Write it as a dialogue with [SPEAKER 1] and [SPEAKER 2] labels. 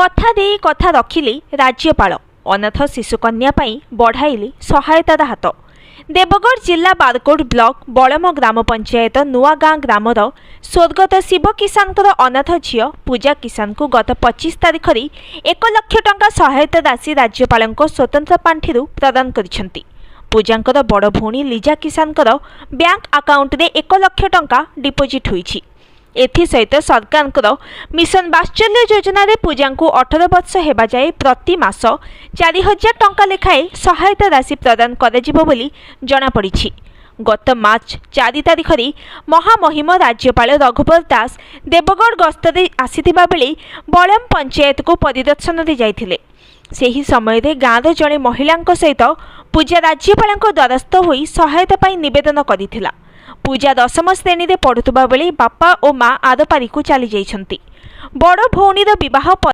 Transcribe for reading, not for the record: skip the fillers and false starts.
[SPEAKER 1] कथा दे कथा रखिले राज्यपाल अनाथ शिशुकन्या बढ़ाइले सहायतार हाथ। देवगढ़ जिला बारकोट ब्लॉक बड़म ग्राम पंचायत नुआगाँ ग्रामर स्वर्गत शिव किसान अनाथ झील पूजा किसान को गत 25 तारिख में 1 लाख टंका सहायता राशि राज्यपाल स्वतंत्र पांठि प्रदान करिसेंती। पूजांकर बड़ भौणी लीजा किसान बैंक अकाउंट रे 1 लाख टंका डिपोजिट होईछि। एसहित सरकार मिशन वात्सल्य योजना रे पूजा को 18 वर्ष हेबा जाए प्रति मास 4000 टंका लेखाएं सहायता राशि प्रदान कराजिबो बोली जणा पड़िछि। गत मार्च 4 तारिख में महामहिम राज्यपाल रघुवर दास देवगढ़ गस्तरे आसीथिबा बेले बड़म पंचायत को परिदर्शन रे जाइथिले। सेही समय रे गाँव जड़े महिला सहित पूजा राज्यपाल द्वारस्थ होई सहायता पाई निवेदन करिथिला। पूजा 10म श्रेणी रे पढ़ुवा बेले बापा और माँ आरपारी को चली जाइछंती। बड़ भौणीर विवाह